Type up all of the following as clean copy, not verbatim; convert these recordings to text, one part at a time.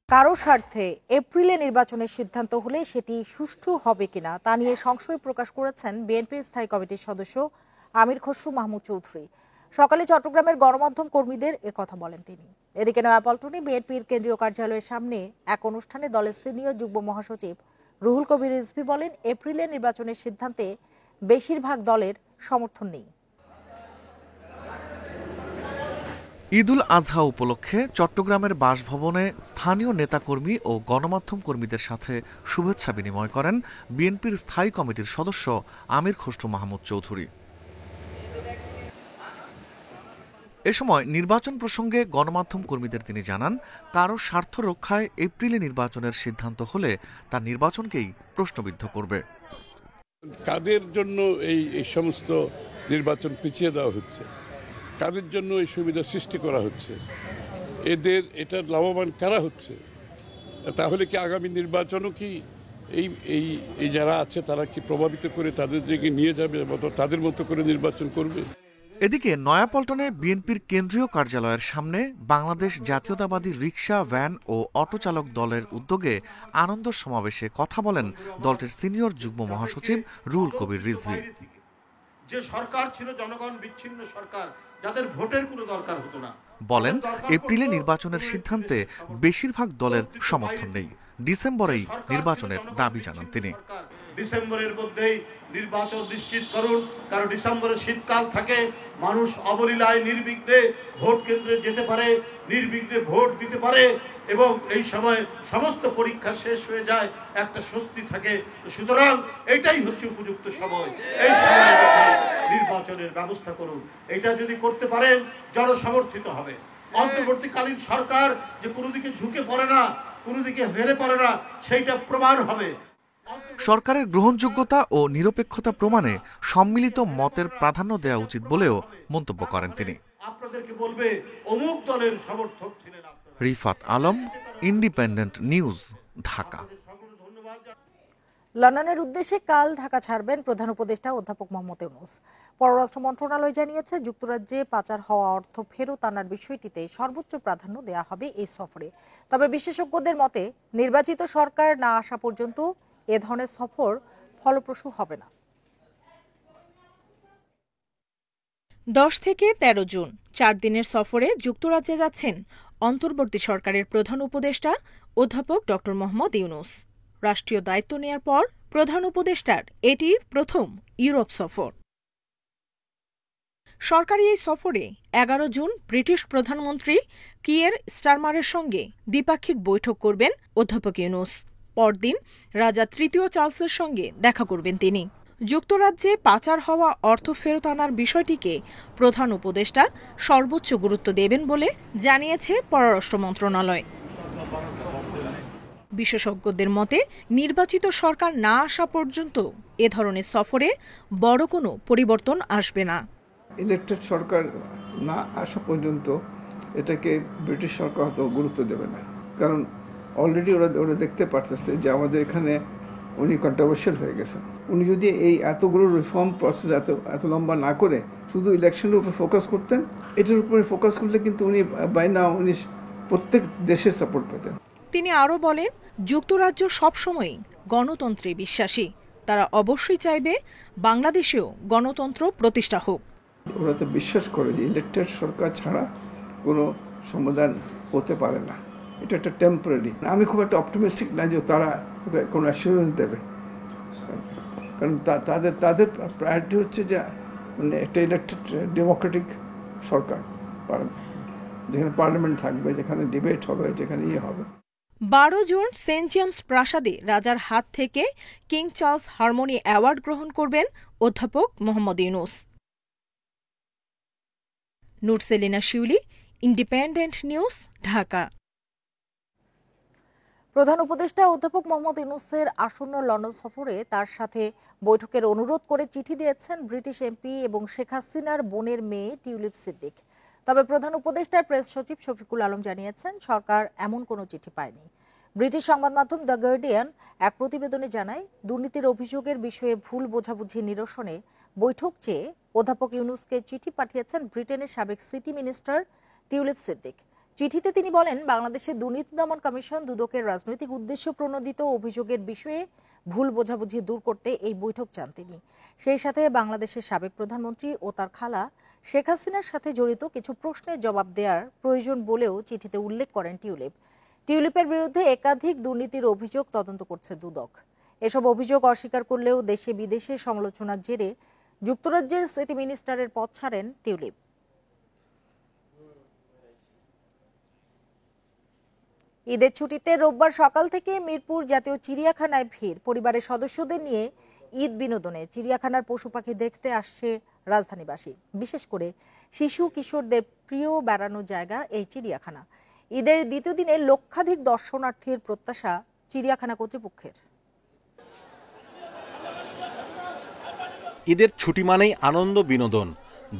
কারো স্বার্থে এপ্রিলে নির্বাচনের সিদ্ধান্ত হলে সেটি সুষ্ঠু হবে কিনা তা নিয়ে সংশয় প্রকাশ করেছেন বিএনপির স্থায়ী কমিটির সদস্য আমির খসরু মাহমুদ চৌধুরী। সকালে চট্টগ্রামের গণমাধ্যম কর্মীদের একথা বলেন তিনি। এদিকে নয়াপল্টনে বিএনপির কেন্দ্রীয় কার্যালয়ের সামনে এক অনুষ্ঠানে দলের সিনিয়র যুগ্ম মহাসচিব রুহুল কবির রিজভী বলেন, এপ্রিলে নির্বাচনের সিদ্ধান্তে বেশিরভাগ দলের সমর্থন নেই। ঈদুল আজহা উপলক্ষে চট্টগ্রামের বাসভবনে স্থানীয় নেতাকর্মী ও গণমাধ্যম কর্মীদের সাথে শুভেচ্ছা বিনিময় করেন বিএনপির স্থায়ী কমিটির সদস্য আমির খসরু মাহমুদ চৌধুরী। এ সময় নির্বাচন প্রসঙ্গে গণমাধ্যম কর্মীদের তিনি জানান, কারো স্বার্থ রক্ষায় এপ্রিলে নির্বাচনের সিদ্ধান্ত হলে তা নির্বাচনকেই প্রশ্নবিদ্ধ করবে। কাদের জন্য এই সমস্ত নির্বাচন পিছিয়ে দেওয়া হচ্ছে, কাদের জন্য এই সুবিধা সৃষ্টি করা হচ্ছে, এটার লাভবান কারা হচ্ছে? তাহলে কি আগামী নির্বাচনও কি এই যারা আছে তারা কি প্রভাবিত করে তাদের দিকে নিয়ে যাবে, তাদের মতো করে নির্বাচন করবে? এদিকে নয়াপল্টনে বিএনপির কেন্দ্রীয় কার্যালয়ের সামনে বাংলাদেশ জাতীয়তাবাদী রিকশা, ভ্যান ও অটো চালক দলের উদ্যোগে আনন্দ সমাবেশে কথা বলেন দলটির সিনিয়র যুগ্ম মহাসচিব রুহুল কবির রিজভী। যে সরকার ছিল জনগণ বিচ্ছিন্ন সরকার, যাদের ভোটের কোনো দরকার হতো না, বলেন এপ্রিলে নির্বাচনের সিদ্ধান্তে বেশিরভাগ দলের সমর্থন নেই। ডিসেম্বরেই নির্বাচনের দাবি জানান তিনি। ডিসেম্বরের মধ্যেই নির্বাচন নিশ্চিত করুন, কারণ ডিসেম্বরে শীতকাল থাকে, মানুষ অবলীলায় নির্বিঘ্নে ভোট কেন্দ্রে যেতে পারে, নির্বিঘ্নে ভোট দিতে পারে এবং এই সময় সমস্ত পরীক্ষা শেষ হয়ে যায়, একটা স্বস্তি থাকে। সুতরাং এটাই হচ্ছে উপযুক্ত সময়, এই সময় নির্বাচনের ব্যবস্থা করুন। এটা যদি করতে পারেন জনসমর্থিত হবে। অন্তর্বর্তীকালীন সরকার যে কোনো দিকে ঝুঁকে পড়ে না, কোনো দিকে হেরে পড়ে না, সেইটা প্রমাণ হবে। সরকারের গ্রহণযোগ্যতা ও নিরপেক্ষতা প্রমাণে সম্মিলিত মতের প্রাধান্য দেওয়া উচিত বলেও মন্তব্য করেন তিনি। আপনাদেরকে বলবে অমুক দলের সমর্থক ছিলেন। Rifat Alam, independent News, Dhaka. লন্ডনের উদ্দেশ্যে কাল ঢাকা ছাড়বেন প্রধান উপদেষ্টা অধ্যাপক মোহাম্মদ ইউনূস। পররাষ্ট্র মন্ত্রণালয় জানিয়েছে, যুক্তরাজ্যে পাচার হওয়া অর্থ ফেরত আনার বিষয়টিতে সর্বোচ্চ প্রাধান্য দেওয়া হবে এই সফরে। তবে বিশেষজ্ঞদের মতে, নির্বাচিত সরকার না আসা পর্যন্ত এ ধরনের সফর ফলপ্রসূ হবে না। 10 থেকে 13 জুন 4 দিনের সফরে যুক্তরাজ্যে যাচ্ছেন অন্তর্বর্তী সরকারের প্রধান উপদেষ্টা অধ্যাপক ড মোহাম্মদ ইউনূস। রাষ্ট্রীয় দায়িত্ব নেয়ার পর প্রধান উপদেষ্টার এটি প্রথম ইউরোপ সফর। সরকারি এই সফরে 11 জুন ব্রিটিশ প্রধানমন্ত্রী কিয়ের স্টারমারের সঙ্গে দ্বিপাক্ষিক বৈঠক করবেন অধ্যাপক ইউনূস। পরদিন রাজা তৃতীয় চার্লসের সঙ্গে দেখা করবেন তিনি। যুক্তরাজ্যে পাচার হওয়া অর্থ ফেরত আনার বিষয়টিকে প্রধান উপদেষ্টা সর্বোচ্চ গুরুত্ব দেবেন বলে জানিয়েছে পররাষ্ট্র মন্ত্রণালয়। বিশেষজ্ঞদের মতে, নির্বাচিত সরকার না আসা পর্যন্ত এ ধরনের সফরে বড় কোনো পরিবর্তন আসবে না। ইলেকটেড সরকার না আসা পর্যন্ত এটাকে ব্রিটিশ সরকার অত গুরুত্ব দেবে না, কারণ অলরেডি ওরা দেখতে পারতেছে যে আমাদের এখানে উনি কন্ট্রোভার্সিয়াল হয়ে গেছেন। উনি যদি এই এতগুলো রিফর্ম প্রসেস এত লম্বা না করে শুধু ইলেকশনের উপর ফোকাস করতেন, এটার উপরে ফোকাস করলে কিন্তু উনি বাই নাও উনি প্রত্যেক দেশে সাপোর্ট পেতেন। তিনি আরও বলেন, যুক্তরাজ্য সবসময়ই গণতন্ত্রে বিশ্বাসী। তারা অবশ্যই চাইবে বাংলাদেশেও গণতন্ত্র প্রতিষ্ঠা হোক। ওরা তো বিশ্বাস করে যে ইলেকটেড সরকার ছাড়া কোনো সমাধান হতে পারে না, এটা একটা টেম্পোরারি। আমি খুব একটা অপটিমিস্টিক না যে তারা কোনো অ্যাসুরেন্স দেবে, কারণ তাদের প্রায়োরিটি হচ্ছে যে মানে একটা ইলেকটেড ডেমোক্রেটিক সরকার, যেখানে পার্লামেন্ট থাকবে, যেখানে ডিবেট হবে, যেখানে হবে। 12 জুন সেন্ট জেমস প্রাসাদে রাজার হাত থেকে কিং চার্লস হারমোনি অ্যাওয়ার্ড গ্রহণ করবেন অধ্যাপক মোহাম্মদ ইউনূস। নুরসেলিনা শিউলি, ইন্ডিপেন্ডেন্ট নিউজ, ঢাকা। প্রধান উপদেষ্টা অধ্যাপক মোহাম্মদ ইউনূসের আসন্ন লন্ডন সফরে তার সাথে বৈঠকের অনুরোধ করে চিঠি দিয়েছেন ব্রিটিশ এমপি এবং শেখ হাসিনার বোনের মেয়ে টিউলিপ সিদ্দিক। তবে প্রধান উপদেষ্টার প্রেস সচিব শফিকুল আলম জানিয়েছেন, সরকার এমন কোনো চিঠি পায়নি। ব্রিটিশ সংবাদ মাধ্যম দ্য গার্ডিয়ান এক প্রতিবেদনে জানায়, দুর্নীতির অভিযোগের বিষয়ে ভুল বোঝাবুঝি নিরসনে বৈঠক চেয়ে অধ্যাপক ইউনূসকে চিঠি পাঠিয়েছেন ব্রিটেনের সাবেক সিটি মিনিস্টার টিউলিপ সিদ্দিক। চিঠিতে তিনি বলেন, বাংলাদেশের দুর্নীতি দমন কমিশন দুদকের রাজনৈতিক উদ্দেশ্য প্রণোদিত অভিযোগের বিষয়ে ভুল বোঝাবুঝি দূর করতে এই বৈঠক চান তিনি। সেই সাথে বাংলাদেশের সাবেক প্রধানমন্ত্রী ও তার খালা শেখ হাসিনার সাথে জড়িত কিছু প্রশ্নের জবাব দেওয়ার প্রয়োজন বলেও চিঠিতে উল্লেখ করেন টিউলিপ। টিউলিপের বিরুদ্ধে একাধিক দুর্নীতির অভিযোগ তদন্ত করছে দুদক। এসব অভিযোগ অস্বীকার করলেও দেশে বিদেশে সমালোচনার জেরে যুক্তরাজ্যের সিটি মিনিস্টারের পদ ছাড়েন টিউলিপ। ঈদের ছুটিতে রোববার সকাল থেকে মিরপুর জাতীয় চিড়িয়াখানায় ভিড়। পরিবারের সদস্যদের নিয়ে ঈদ বিনোদনে চিড়িয়াখানার পশু পাখি দেখতে আসছে রাজধানীবাসী। বিশেষ করে শিশু কিশোরদের প্রিয় বেড়ানোর জায়গা এই চিড়িয়াখানা। ঈদের দ্বিতীয় দিনে লক্ষাধিক দর্শনার্থীর প্রত্যাশা চিড়িয়াখানা কর্তৃপক্ষের। ঈদের ছুটি মানেই আনন্দ বিনোদন।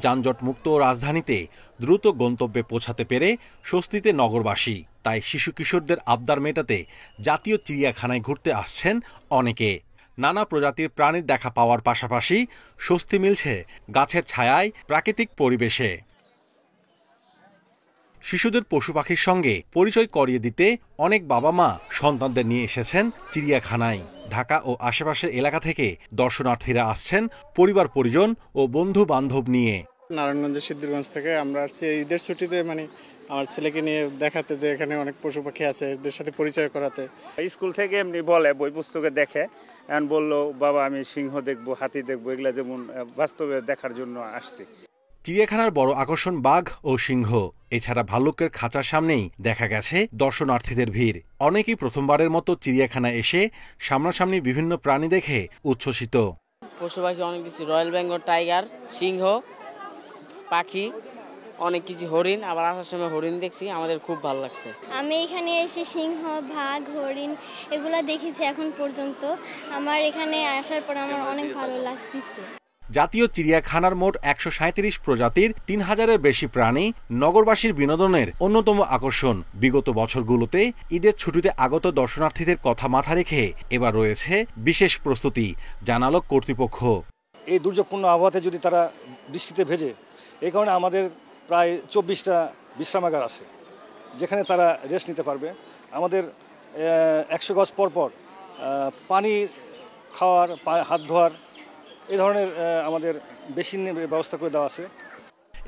যানজটমুক্ত রাজধানীতে দ্রুত গন্তব্যে পৌঁছাতে পেরে স্বস্তিতে নগরবাসী। তাই শিশু কিশোরদের আবদার মেটাতে জাতীয় চিড়িয়াখানায় ঘুরতে আসছেন অনেকে। নানা প্রজাতির প্রাণীর দেখা পাওয়ার পাশাপাশি স্বস্তি মিলছে গাছের ছায়ায়, প্রাকৃতিক পরিবেশে। শিশুদের পশু পাখির সঙ্গে পরিচয় করিয়ে দিতে অনেক বাবা মা সন্তানদের নিয়ে এসেছেন চিড়িয়াখানায়। ঢাকা ও আশেপাশের এলাকা থেকে দর্শনার্থীরা আসছেন পরিবার পরিজন ও বন্ধু বান্ধব নিয়ে। নারায়ণগঞ্জের সিদ্ধিরগঞ্জ থেকে আমরা আসছি ঈদের ছুটিতে, আমার ছেলেকে নিয়ে দেখাতে যে এখানে অনেক পশু পাখি আছে, এদের সাথে পরিচয় করাতে। স্কুল থেকে এমনি বলে, বই পুস্তকে দেখে, এখন বললো বাবা আমি সিংহ দেখবো, হাতি দেখবো, এগুলা যেমন বাস্তবে দেখার জন্য আসছি। চিড়িয়াখানার বড় আকর্ষণ বাঘ ও সিংহ। এছাড়া ভাল্লুকের খাঁচার সামনেই দেখা গেছে দর্শনার্থীদের ভিড়। অনেকেই প্রথমবারের মতো চিড়িয়াখানায় এসে সামনাসামনি বিভিন্ন প্রাণী দেখে উচ্ছ্বসিত। পশু পাখি অনেক কিছু, রয়্যাল বেঙ্গল টাইগার, সিংহ, পাখি, অনেক কিছু, হরিণ। আবার আসার সময় হরিণ দেখছি, আমাদের খুব ভালো লাগছে। আমি এখানে এসে সিংহ, বাঘ, হরিণ এগুলা দেখেছি এখন পর্যন্ত। আমার এখানে আসার পর আমার অনেক ভালো লাগতেছে। জাতীয় চিড়িয়াখানার মোট ১৩৭ প্রজাতির ৩,০০০-এর বেশি প্রাণী নগরবাসীর বিনোদনের অন্যতম আকর্ষণ। বিগত বছরগুলোতে ঈদের ছুটিতে আগত দর্শনার্থীদের কথা মাথায় রেখে এবার রয়েছে বিশেষ প্রস্তুতি, জানালো কর্তৃপক্ষ। এই দুর্যোগপূর্ণ আবহাওয়াতে যদি তারা বৃষ্টিতে ভেজে, এই কারণে আমাদের প্রায় ২৪টা বিশ্রামাগার আছে যেখানে তারা রেস্ট নিতে পারবে। আমাদের ১০০ গজ পর পানি খাওয়ার, হাত ধোয়ার এই ধরনের আমাদের বেসিনের ব্যবস্থা করে দেওয়া আছে।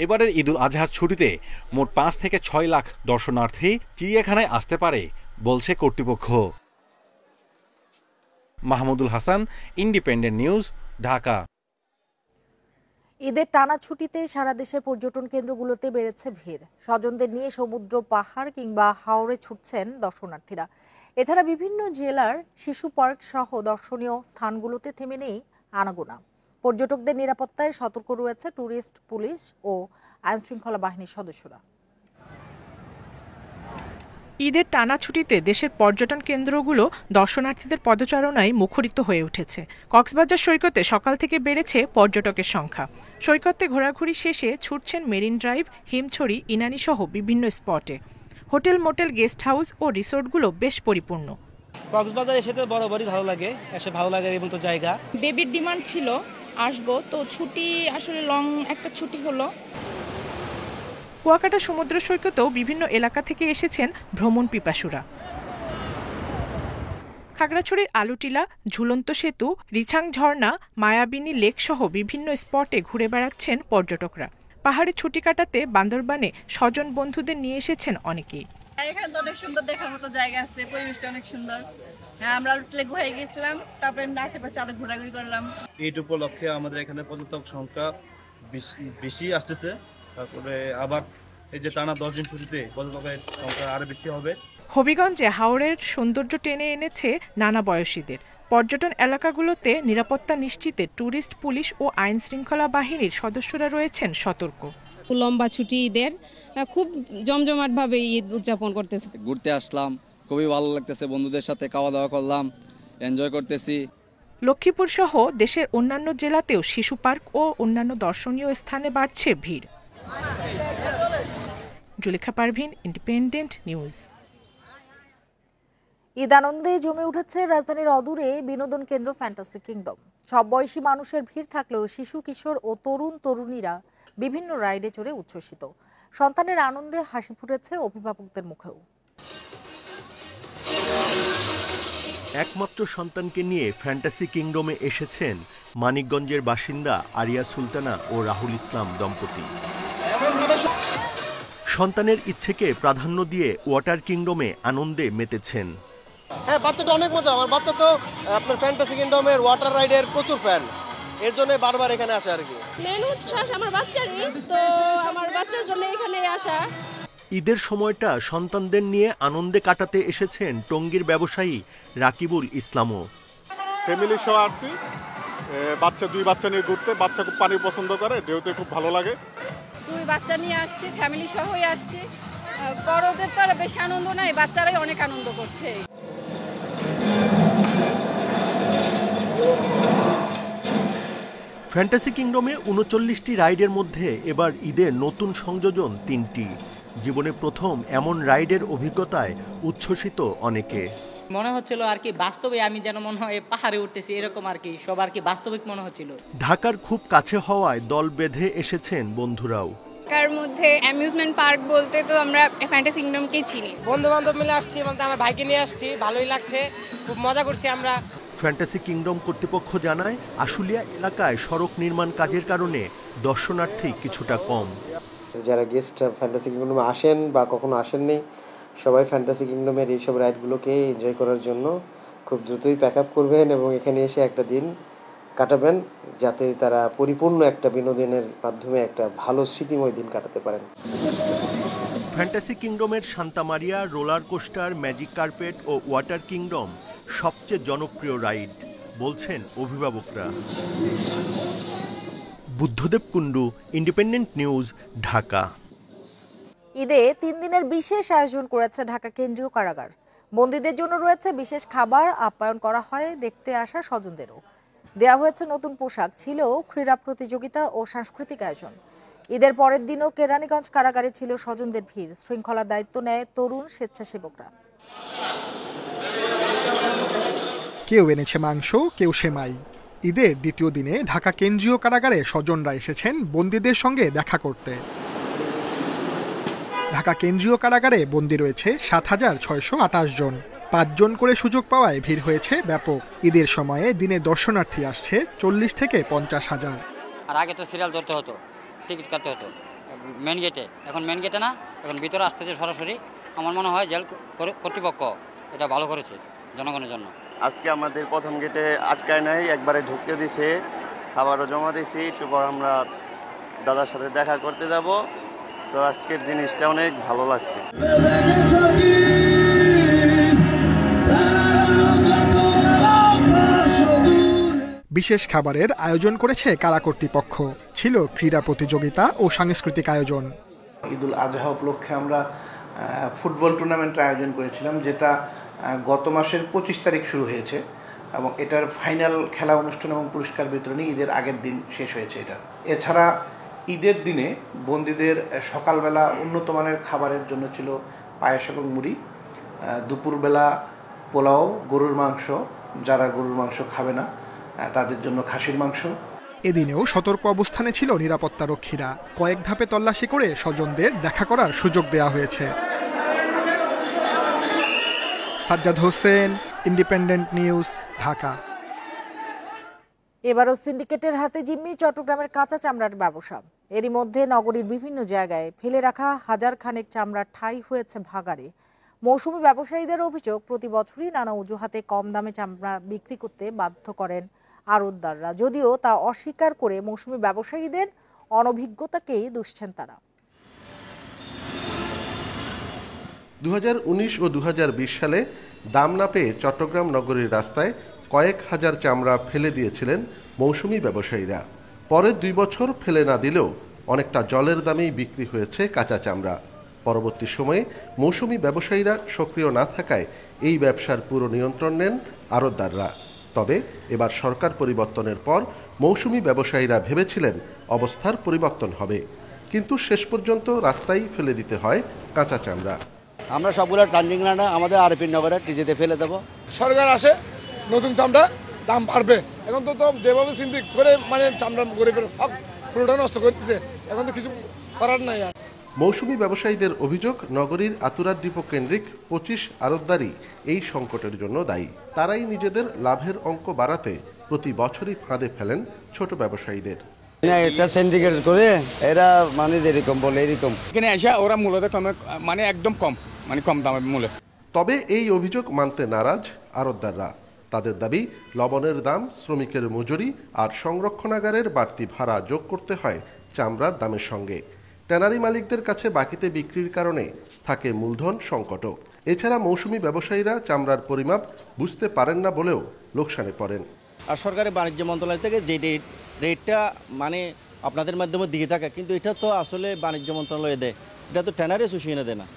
এবারের ঈদুল আজহার ছুটিতে মোট ৫ থেকে ৬ লাখ দর্শনার্থী চিড়িয়াখানায় আসতে পারে বলছে কর্তৃপক্ষ। Mahmudul Hasan, independent News, Dhaka. ঈদের টানা ছুটিতে সারা দেশের পর্যটন কেন্দ্রগুলোতে বেড়েছে ভিড়। স্বজনদের নিয়ে সমুদ্র, পাহাড় কিংবা হাওরে ছুটছেন দর্শনার্থীরা। এছাড়া বিভিন্ন জেলার শিশু পার্ক সহ দর্শনীয় স্থানগুলোতে থেমে নেই আনাগোনা। পর্যটকদের নিরাপত্তায় সতর্ক রয়েছে ট্যুরিস্ট পুলিশ ও আইনশৃঙ্খলা বাহিনীর সদস্যরা। ঈদের টানা ছুটিতে দেশের পর্যটন কেন্দ্রগুলো দর্শনার্থীদের পদচারণায় মুখরিত হয়ে উঠেছে। কক্সবাজার সৈকতে সকাল থেকে বেড়েছে পর্যটকের সংখ্যা। সৈকতে ঘোরাঘুরি শেষে ছুটছেন মেরিন ড্রাইভ, হিমছড়ি, ইনানি সহ বিভিন্ন স্পটে। হোটেল, মোটেল, গেস্ট হাউস ও রিসোর্টগুলো বেশ পরিপূর্ণ। কক্সবাজার এসে তো বরাবরই ভালো লাগে, এসে ভালো লাগে এই মতো জায়গা। বেবির ডিমান্ড ছিল আসবো, তো ছুটি আসলে লং একটা ছুটি হলো। কুয়াকাটা সমুদ্র সৈকতেও বিভিন্ন এলাকা থেকে এসেছেন ভ্রমণ পিপাসুরা। খাগড়াছড়ির আলুটিলা, ঝুলন্ত সেতু, রিছাং ঝর্ণা, মায়াবিনী লেক সহ বিভিন্ন স্পটে ঘুরে বেড়াচ্ছেন পর্যটকরা। পাহাড়ে ছুটি কাটাতে বান্দরবানে স্বজন বন্ধুদের নিয়ে এসেছেন অনেকেই। এখানে তো অনেক সুন্দর দেখার মতো জায়গা আছে, পরিবেশটা অনেক সুন্দর। হ্যাঁ, আমরা লেক ঘুরে গেছিলাম, তারপরে আশেপাশে আরো ঘোরাঘুরি করলাম। ঈদ উপলক্ষে আমাদের এখানে পর্যটক সংখ্যা বেশি আসতেছে। তারপরে আবার এই যে টানা 10 দিন ছুটিতে পর্যটকের সংখ্যা আরো বেশি হবে। হবিগঞ্জে হাওরের সৌন্দর্য টেনে এনেছে নানা বয়সীদের। পর্যটন এলাকাগুলোতে নিরাপত্তা নিশ্চিতে ট্যুরিস্ট পুলিশ ও আইন শৃঙ্খলা বাহিনীর সদস্যরা রয়েছেন সতর্ক। লম্বা ছুটি ঈদের খুব জমজমাট ভাবে ঈদ উদযাপন করতেছে। ঘুরতে আসলাম, খুবই ভালো লাগতেছে, বন্ধুদের সাথে খাওয়া দাওয়া করলাম, এনজয় করতেছি। লক্ষ্মীপুর সহ দেশের অন্যান্য জেলাতেও শিশু পার্ক ও অন্যান্য দর্শনীয় স্থানে বাড়ছে ভিড়। Zulekha Parvin, Independent News. ঈদ আনন্দে জমে উঠেছে রাজধানীর অদূরে বিনোদন কেন্দ্র ফ্যান্টাসি কিংডম। সব বয়সী মানুষের ভিড় থাকলেও শিশু, কিশোর ও তরুণ তরুণীরা বিভিন্ন রাইডে চড়ে উচ্ছ্বসিত। সন্তানের আনন্দে হাসি ফুটেছে অভিভাবকদের মুখেও। একমাত্র সন্তানকে নিয়ে ফ্যান্টাসি কিংডমে এসেছেন মানিকগঞ্জের বাসিন্দা আরিয়া সুলতানা ও রাহুল ইসলাম দম্পতি। সন্তানের ইচ্ছেকে প্রাধান্য দিয়ে ওয়াটার কিংডমে আনন্দে মেতেছেন। হ্যাঁ, বাচ্চাটা অনেক মজা। আমার বাচ্চা তো আপনার ফ্যান্টাসি কিংডমের ওয়াটার রাইডের প্রচুর ফ্যান, এর জন্য বারবার এখানে আসে আর কি। মেন উচ্ছ্বাস আমার বাচ্চারই, তো আমার বাচ্চার জন্য এখানে আসা। ঈদের সময়টা সন্তানদের নিয়ে আনন্দে কাটাতে এসেছেন টঙ্গীর ব্যবসায়ী রাকিবুল ইসলামও। ফ্যামিলি সহ আসছি, দুই বাচ্চা নিয়ে ঘুরতে। বাচ্চা খুব পানি পছন্দ করে, ঢেউতে খুব ভালো লাগে। দুই বাচ্চা নিয়ে আসছি, ফ্যামিলি সহই আসছি। বড়দের তো আর বেশি আনন্দ নাই, বাচ্চারাই অনেক আনন্দ করছে। ফ্যান্টাসি কিংডমে ৩৯টি রাইডের মধ্যে এবার ঈদের নতুন সংযোজন ৩টি। জীবনে প্রথম এমন রাইডের অভিজ্ঞতায় উচ্ছ্বসিত অনেকে। মনে হচ্ছিল আর কি বাস্তবে আমি যেন মনে হয় পাহাড়ে উঠতেছি, এরকম আর কি সব আর কি বাস্তবিক মনে হচ্ছিল। ঢাকার খুব কাছে হওয়ায় দল বেঁধে এসেছেন বন্ধুরাও। ঢাকার মধ্যে অ্যামিউজমেন্ট পার্ক বলতে তো আমরা ফ্যান্টাসি কিংডমকেই চিনি। বন্ধু বান্ধব মিলে আসছি, বলতে আমার ভাইকে নিয়ে আসছি, ভালোই লাগছে, খুব মজা করছি আমরা। ফ্যান্টাসি কিংডম কর্তৃপক্ষ জানায় আশুলিয়া এলাকায় সড়ক নির্মাণ কাজের কারণে দর্শনার্থী কিছুটা কম। যারা গেস্ট ফ্যান্টাসি কিংডমে আসেন বা কখনো আসেননি, সবাই ফ্যান্টাসি কিংডমের এইসব রাইডগুলোকে এনজয় করার জন্য খুব দ্রুতই প্যাক আপ করবেন এবং এখানে এসে একটা দিন কাটাবেন, যাতে তারা পরিপূর্ণ একটা বিনোদনের মাধ্যমে একটা ভালো স্মৃতিময় দিন কাটাতে পারেন। ফ্যান্টাসি কিংডমের Santa Maria, roller coaster, magic carpet ও ওয়াটার কিংডম সবচেয়ে জনপ্রিয় রাইড বলছেন অভিভাবকরা। Buddhadeb Kundu, Independent News, Dhaka. ঈদে 3 দিনের বিশেষ আয়োজন করেছে ঢাকা কেন্দ্রীয় কারাগার। বন্দীদের জন্য রয়েছে বিশেষ খাবার, আপ্যায়ন করা হয় দেখতে আসা স্বজনদেরও। দেয়া হয়েছে নতুন পোশাক, ছিল ক্রীড়া প্রতিযোগিতা ও সাংস্কৃতিক আয়োজন। ঈদের পরের দিনও কেরানীগঞ্জ কারাগারে ছিল স্বজনদের ভিড়। শৃঙ্খলার দায়িত্ব নেয় তরুণ স্বেচ্ছাসেবকরা। কেউ এনেছে মাংস, কেউ সেমাই। ঈদের দ্বিতীয় দিনে ঢাকা কেন্দ্রীয় কারাগারে স্বজনরা এসেছেন বন্দীদের সঙ্গে দেখা করতে। ঢাকা কেন্দ্রীয় কারাগারে বন্দী রয়েছে ৭,৬২৮ জন। ৫ জন করে সুযোগ পাওয়ায় ভিড় হয়েছে ব্যাপক। ঈদের সময়ে দিনে দর্শনার্থী আসছে ৪০ থেকে ৫০ হাজার। আর আগে তো সিরিয়াল ধরতে হতো, টিকিট কাটতে হতো মেন গেটে, এখন মেন গেটে না, এখন ভিতরে আসতেছে সরাসরি। আমার মনে হয় জেল কর্তৃপক্ষ এটা ভালো করেছে জনগণের জন্য। আজকে আমাদের প্রথম গেটে আটকায় নাই, একবারে ঢুকতে দিছে, খাবারও জমা দিছি। একটু পর আমরা দাদার সাথে দেখা করতে যাব। তো আজকের জিনিসটা অনেক ভালো লাগছে। বিশেষ খাবারের আয়োজন করেছে কারা কর্তৃপক্ষ, ছিল ক্রীড়া প্রতিযোগিতা ও সাংস্কৃতিক আয়োজন। ঈদুল আজহা উপলক্ষে আমরা ফুটবল টুর্নামেন্টের আয়োজন করেছিলাম, যেটা গত মাসের 25 তারিখ শুরু হয়েছে এবং এটার ফাইনাল খেলা অনুষ্ঠান এবং পুরস্কার বিতরণী ঈদের আগের দিন শেষ হয়েছে। এটা এছাড়া ঈদের দিনে বন্দীদের সকালবেলা উন্নত মানের খাবারের জন্য ছিল পায়েস এবং মুড়ি, দুপুরবেলা পোলাও, গরুর মাংস, যারা গরুর মাংস খাবে না তাদের জন্য খাসির মাংস। এদিনেও সতর্ক অবস্থানে ছিল নিরাপত্তারক্ষীরা। কয়েক ধাপে তল্লাশি করে স্বজনদের দেখা করার সুযোগ দেওয়া হয়েছে। Sajjad Hossain, independent News, Dhaka. এবারও সিন্ডিকেটের হাতে জিম্মি চট্টগ্রামের কাঁচা চামড়ার ব্যবসা। এরই মধ্যে নগরীর বিভিন্ন জায়গায় ফেলে রাখা হাজার খানেক চামড়ার ঠাঁই হয়েছে ভাগাড়ে। মৌসুমী ব্যবসায়ীদের অভিযোগ, প্রতি বছরই নানা অজুহাতে কম দামে চামড়া বিক্রি করতে বাধ্য করেন আড়তদাররা। যদিও তা অস্বীকার করে মৌসুমী ব্যবসায়ীদের অনভিজ্ঞতাকেই দুষছেন তারা। 2019 ও 2020 সালে দাম না পেয়ে চট্টগ্রাম নগরীর রাস্তায় কয়েক হাজার চামড়া ফেলে দিয়েছিলেন মৌসুমী ব্যবসায়ীরা। পরে 2 বছর ফেলে না দিলেও অনেকটা জলের দামেই বিক্রি হয়েছে কাঁচা চামড়া। পরবর্তী সময়ে মৌসুমী ব্যবসায়ীরা সক্রিয় না থাকায় এই ব্যবসার পুরো নিয়ন্ত্রণ নেন আড়তদাররা। তবে এবার সরকার পরিবর্তনের পর মৌসুমী ব্যবসায়ীরা ভেবেছিলেন অবস্থার পরিবর্তন হবে, কিন্তু শেষ পর্যন্ত রাস্তায় ফেলে দিতে হয় কাঁচা চামড়া। আমরা সবগুলো ট্রান্ডিং রানা আমাদের আরপি নগরে টিজিতে ফেলে দেবো। সরকার আসে, নতুন চামড়া দাম বাড়বে। এখন তো যেভাবে চিন্তা করে মানে চামড়া গরিবের হক ফুলটা নষ্ট করতেছে, এখন তো কিছু করার নাই। আর মৌসুমি ব্যবসায়ীদের অভিযোগ, নগরীর আতুরার ডিপো কেন্দ্রিক 25 আড়তদারই এই সংকটের জন্য দায়ী। তারাই নিজেদের লাভের অঙ্ক বাড়াতে প্রতি বছরই ফাঁদে ফেলেন ছোট ব্যবসায়ীদের। এটা সিন্ডিকেট করে এরা মানে যেরকম বলে এরকম এখানে এসে ওরা মূলত মানে একদম কম দামের মূল্য। তবে এই অভিযোগ মানতে নারাজ আড়তদাররা। তাদের দাবি, লবণের দাম, শ্রমিকের মজুরি আর সংরক্ষণাগারের বাড়তি ভাড়া যোগ করতে হয় চামড়ার দামের সঙ্গে। ট্যানারি মালিকদের কাছে বাকিতে বিক্রির কারণে থাকে মূলধন সংকটও। এছাড়া মৌসুমি ব্যবসায়ীরা চামড়ার পরিমাপ বুঝতে পারেন না বলেও লোকসানে পড়েন। আর সরকারি বাণিজ্য মন্ত্রণালয় থেকে যে রেটটা মানে আপনাদের মাধ্যমে দিয়ে থাকে, কিন্তু এটা তো আসলে বাণিজ্য মন্ত্রণালয় দেয়, এটা তো ট্যানারি অ্যাসোসিয়েশনে দেয় না।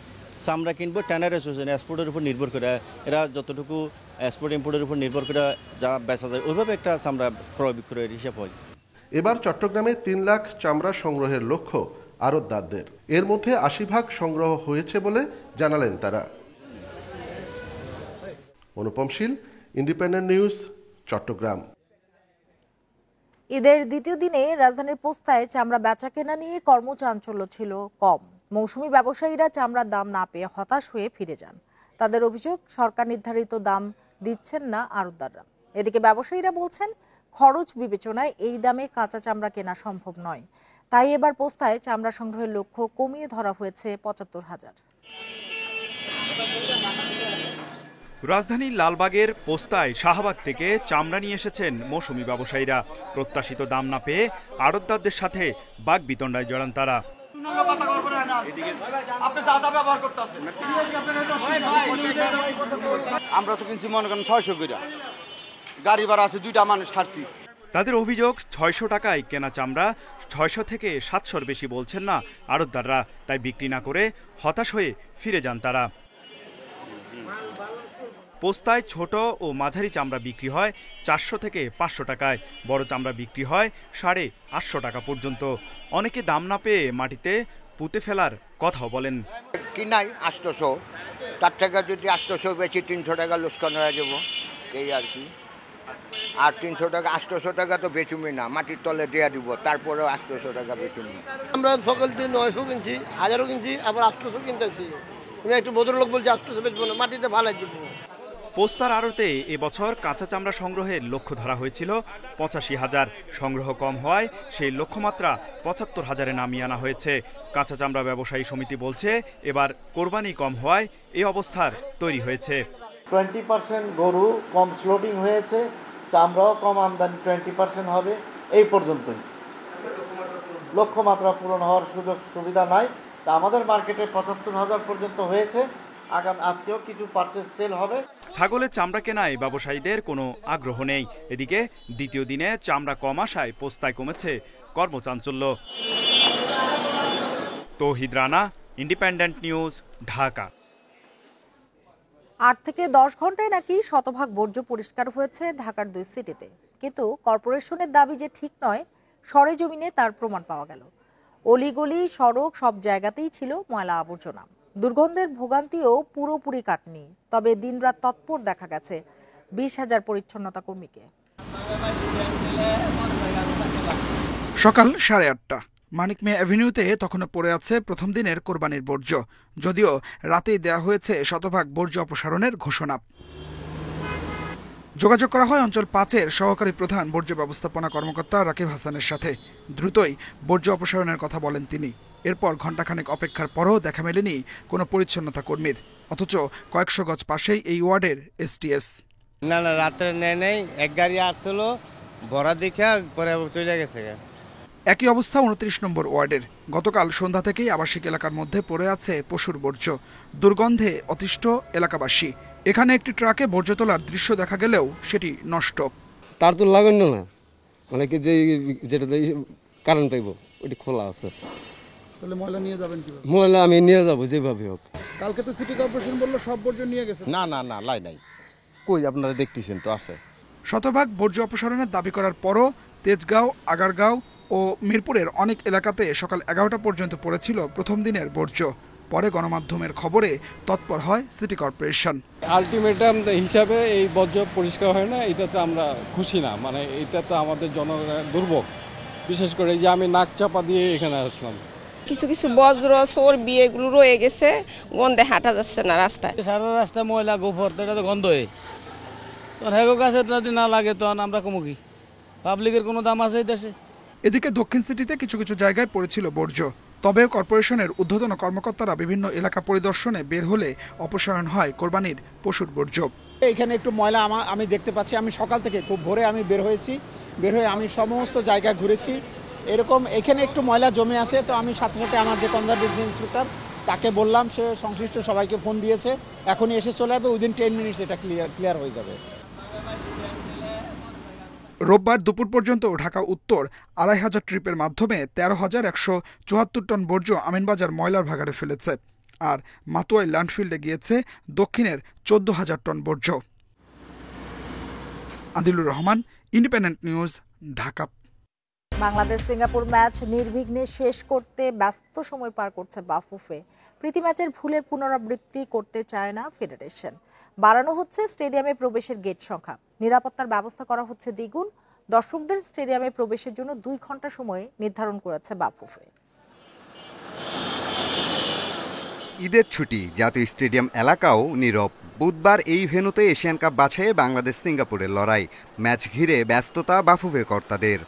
চামড়া কিনবো ট্যানারি অ্যাসোসিয়েশন, এক্সপোর্টের উপর নির্ভর করে, এরা যতটুকু এক্সপোর্ট ইম্পোর্টের উপর নির্ভর করে যা বেচা যায় ওইভাবে একটা চামড়া ক্রয় বিক্রয়ের হিসাব হয়। এবার চট্টগ্রামে 3 লাখ চামড়া সংগ্রহের লক্ষ্য আড়তদারদের। এর মধ্যে 80% সংগ্রহ হয়েছে বলে জানালেন তারা। অনুপম শীল, ইন্ডিপেন্ডেন্ট নিউজ, চট্টগ্রাম। ঈদের দ্বিতীয় দিনে রাজধানীর পোস্তায় চামড়া বেচা কেনা নিয়ে কর্মচাঞ্চল্য ছিল কম। মৌসুমি ব্যবসায়ীরা চামড়ার দাম না পেয়ে হতাশ হয়ে ফিরে যান। তাদের অভিযোগ, সরকার নির্ধারিত দাম দিচ্ছেন না আড়তদাররা। এদিকে ব্যবসায়ীরা বলছেন, খরচ বিবেচনায় এই দামে কাঁচা চামড়া কেনা সম্ভব নয়। তাই এবার পোস্তায় চামড়া সংগ্রহের লক্ষ্য কমিয়ে ধরা হয়েছে 75,000। রাজধানীর লালবাগের পোস্তায় শাহবাগ থেকে চামড়া নিয়ে এসেছেন মৌসুমি ব্যবসায়ীরা। প্রত্যাশিত দাম না পেয়ে আড়তদারদের সাথে বাগবিতণ্ডায় জড়ান তারা। আমরা তো কিনছি মনে করেন 600 করে, গাড়ি ভাড়া আছে, 2টা মানুষ খাচ্ছি। তাদের অভিযোগ, 600 টাকায় কেনা চামড়া 600 থেকে 700-র বেশি বলছেন না আড়তদাররা। তাই বিক্রি না করে হতাশ হয়ে ফিরে যান তারা। পোস্তায় ছোট ও মাঝারি চামড়া বিক্রি হয় 400 থেকে 500 টাকায়, বড় চামড়া বিক্রি হয় 850 টাকা পর্যন্ত। অনেকে দাম না পেয়ে মাটিতে পুঁতে ফেলার কথাও বলেন। কিনাই 800, তার থেকে যদি 800 বেশি 300 টাকা লোকসান হয়ে যাবো, এই আর কি। আর 300 টাকা 800 টাকা তো বেচুমি না, মাটির তলে দেওয়া দিব, তারপরেও 800 টাকা বেচুমি। আমরা সকল দিন 900 কিনছি, 1000 কিনছি, আবার 800 কিনতেছি। আমি একটু ভদ্রলোক বলছি 800 বেচবো না, মাটিতে ভালাই দিব। পোস্তার আড়তে এবছর কাঁচা চামড়া সংগ্রহের লক্ষ্য ধরা হয়েছিল 85,000। সংগ্রহ কম হওয়ায় সেই লক্ষ্যমাত্রা 75,000-এ নামিয়ে আনা হয়েছে। কাঁচা চামড়া ব্যবসায়ী সমিতি বলছে, এবার কোরবানি কম হওয়ায় এই অবস্থার তৈরি হয়েছে। 20% গরু কম স্লোটিং হয়েছে, চামড়াও কম আমদানি 20% হবে, এই পর্যন্তই। লক্ষ্যমাত্রা পূরণ হওয়ার সুযোগ সুবিধা নাই। তা আমাদের মার্কেটে 75,000 পর্যন্ত হয়েছে। আজকেও কিছু পারচেজ সেল হবে। ছাগলের চামড়া কেনায় ব্যবসায়ীদের কোনো আগ্রহ নেই। এদিকে দ্বিতীয় দিনে চামড়া কম আসায় পোস্তায় কমেছে কর্মচাঞ্চল্য। তৌহিদ রানা, ইন্ডিপেন্ডেন্ট নিউজ, ঢাকা। 8 থেকে 10 ঘন্টায় নাকি শতভাগ বর্জ্য পরিষ্কার হয়েছে ঢাকার 2 সিটিতে। কিন্তু কর্পোরেশনের দাবি যে ঠিক নয়, সরেজমিনে তার প্রমাণ পাওয়া গেল। অলিগলি, সড়ক সব জায়গাতেই ছিল ময়লা আবর্জনা। দুর্গন্ধের ভোগান্তিও পুরোপুরি কাটেনি। তবে দিনরাত তৎপর দেখা গেছে 20,000 পরিচ্ছন্নতা কর্মীকে। সকাল 8:30, মানিক মিয়া অ্যাভিনিউতে তখনও পড়ে আছে প্রথম দিনের কোরবানির বর্জ্য, যদিও রাতেই দেয়া হয়েছে শতভাগ বর্জ্য অপসারণের ঘোষণা। যোগাযোগ করা হয় অঞ্চল 5-এর সহকারী প্রধান বর্জ্য ব্যবস্থাপনা কর্মকর্তা রাকিব হাসানের সাথে। দ্রুতই বর্জ্য অপসারণের কথা বলেন তিনি। এরপর ঘণ্টাখানেক অপেক্ষার পরও দেখা মেলেনি কোনো পরিচ্ছন্নতা কর্মীর, অথচ কয়েকশো গজ পাশেই এই ওয়ার্ডের এসটিএস। না রাত্রে নেই, এক গাড়ি আসছিল ভরা দেখা পরে চলে গেছে। একই অবস্থা 29 নম্বর ওয়ার্ডের। গতকাল সন্ধ্যা থেকেই আবাসিক এলাকার মধ্যে পড়ে আছে পশুর বর্জ্য। দুর্গন্ধে অতিষ্ঠ এলাকাবাসী। এখানে একটি ট্রাকে বর্জ্য তোলার দৃশ্য দেখা গেলেও সেটি নষ্ট। তার তো লাগানো না, মানে কি যেটা কারেন্ট পাইব ওটি খোলা আছে। তাহলে ময়লা নিয়ে যাবেন কিভাবে? ময়লা আমি নিয়ে যাব যেভাবে হোক। কালকে তো সিটি কর্পোরেশন বললো সব বর্জ্য নিয়ে গেছে। না লাই নাই, কই আপনারা দেখতেছেন তো আছে। শতভাগ বর্জ্য অপসারণের দাবি করার পরও তেজগাঁও, আগারগাঁও ও মিরপুরের অনেক এলাকাতে সকাল 11টা পর্যন্ত পড়েছিল প্রথম দিনের বর্জ্য। পরে গণমাধ্যমের খবরে তৎপর হয় সিটি কর্পোরেশন। আলটিমেটাম হিসাবে এই বর্জ্য পরিষ্কার হয় না, এটাতে আমরা খুশি না। মানে এটা তো আমাদের জনগণের দুর্ভোগ। বিশেষ করে যে আমি নাক চাপা দিয়ে এখানে আসলাম, কিছু কিছু বজ্র চর্বি এগুলো রয়ে গেছে, গন্ধে হাঁটা যাচ্ছে না রাস্তায়। সারা রাস্তা ময়লা গোবর, এটা তো গন্ধ হয়ে হেগো কাছে যদি না লাগে তখন আমরা কমু কি, পাবলিকের কোনো দাম আছে এই দেশে? এদিকে দক্ষিণ সিটিতে কিছু কিছু জায়গায় পড়েছিল বর্জ্য, তবে কর্পোরেশনের ঊর্ধ্বতন কর্মকর্তারা বিভিন্ন এলাকা পরিদর্শনে বের হলে অপসারণ হয় কোরবানির পশুর বর্জ্য। এখানে একটু ময়লা আমি দেখতে পাচ্ছি। আমি সকাল থেকে খুব ভোরে আমি বের হয়ে আমি সমস্ত জায়গা ঘুরেছি। এরকম এখানে একটু ময়লা জমে আছে, তো আমি সাথে সাথে আমার যে কনজারভেশন ইন্সপেক্টর তাকে বললাম, সে সংশ্লিষ্ট সবাইকে ফোন দিয়েছে, এখনই এসে চলে যাবে, উইদিন 10 মিনিটস এটা ক্লিয়ার হয়ে যাবে। রোববার দুপুর পর্যন্ত ঢাকা উত্তর ২৫০০ ট্রিপের মাধ্যমে ১৩,১৭৪ টন বর্জ্য আমিনবাজার ময়লার ভাগাড়ে ফেলেছে, আর মাতুয়াই ল্যান্ডফিল্ডে গিয়েছে দক্ষিণের ১৪,০০০ টন বর্জ্য। Adilur Rahman, independent News, Dhaka. Bangladesh Singapore match নির্বিঘ্নে শেষ করতে ব্যস্ত সময় পার করছে বাফুফে। প্রীতি ম্যাচের ভুলের পুনরাবৃত্তি করতে চায় না ফেডারেশন। বাড়ানো হচ্ছে স্টেডিয়ামে প্রবেশের গেট সংখ্যা, নিরাপত্তার ব্যবস্থা করা হচ্ছে দ্বিগুণ। দর্শকদের স্টেডিয়ামে প্রবেশের জন্য 2 ঘন্টা সময় নির্ধারণ করেছে বাফুফে। ঈদের ছুটি, জাতীয় স্টেডিয়াম এলাকাও নীরব। বুধবার এই ভেন্যুতে এশিয়ান কাপ বাছাইয়ে বাংলাদেশ সিঙ্গাপুরের লড়াই, ম্যাচ ঘিরে ব্যস্ততা বাফুফে কর্তাদের।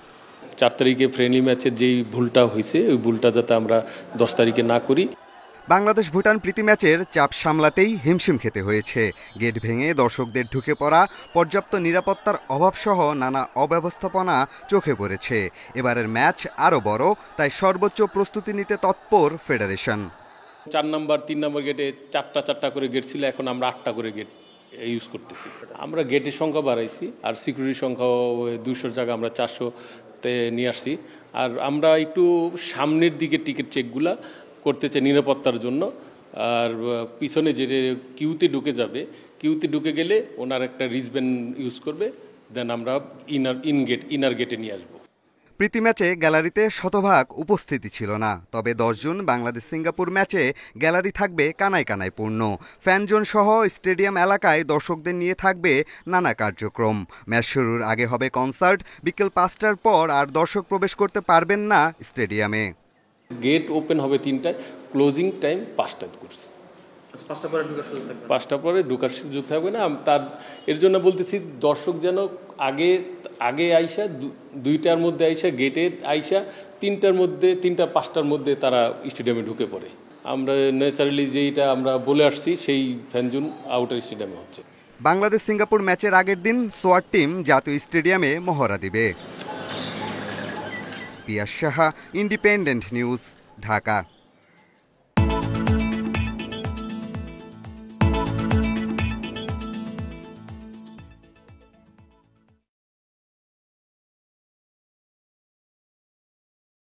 4 তারিখে ফ্রেন্ডলি ম্যাচের যেই ভুলটা হয়েছে, ওই ভুলটা যাতে আমরা 10 তারিখে না করি। বাংলাদেশ ভুটান প্রীতি ম্যাচের চাপ সামলাতেই হিমশিম খেতে হয়েছে। গেট ভেঙে দর্শকদের ঢুকে পড়া, পর্যাপ্ত নিরাপত্তার অভাবসহ নানা অব্যবস্থাপনা চোখে পড়েছে। এবারের ম্যাচ আরও বড়, তাই সর্বোচ্চ প্রস্তুতি নিতে তৎপর ফেডারেশন। 4 নম্বর 3 নম্বর গেটে 4টা করে গেট ছিল, এখন আমরা 8টা করে গেট ইউজ করতেছি। আমরা গেটের সংখ্যা বাড়াইছি, আর সিকিউরিটির সংখ্যাও 200 জায়গা আমরা 400-তে নিয়ে আসছি। আর আমরা একটু সামনের দিকে টিকিট চেকগুলা করতে চাই নিরাপত্তার জন্য। আর পিছনে যে কিউতে ঢুকে যাবে, কিউতে ঢুকে গেলে ওনার একটা রিসব্যান্ড ইউজ করবে, দেন আমরা ইনার গেটে নিয়ে আসবো। প্রীতি ম্যাচে গ্যালারিতে শতভাগ উপস্থিতি ছিল না, তবে 10 জুন বাংলাদেশ সিঙ্গাপুর ম্যাচে গ্যালারি থাকবে কানায় কানায় পূর্ণ। ফ্যানজোন সহ স্টেডিয়াম এলাকায় দর্শকদের নিয়ে থাকবে নানা কার্যক্রম। ম্যাচ শুরুর আগে হবে কনসার্ট, বিকেল 5টার পর আর দর্শক প্রবেশ করতে পারবেন না স্টেডিয়ামে। গেট ওপেন হবে 3টায়, ক্লোজিং টাইম 5টায় করছে। 5টা পরে ঢোকার সুযোগ থাকবে না। তার এর জন্য বলতেছি, দর্শক যেন আগে আইসা 2টার মধ্যে আইসা গেটে আইসা 3টা 5টার মধ্যে তারা স্টেডিয়ামে ঢুকে পড়ে। আমরা ন্যাচারালি যেটা আমরা বলে আসছি, সেই ফ্যানজোন আউটার স্টেডিয়ামে হচ্ছে। বাংলাদেশ সিঙ্গাপুর ম্যাচের আগের দিন সোয়াট টিম জাতীয় স্টেডিয়ামে মহড়া দিবে। পিয়াস সাহা, ইন্ডিপেন্ডেন্ট নিউজ, ঢাকা।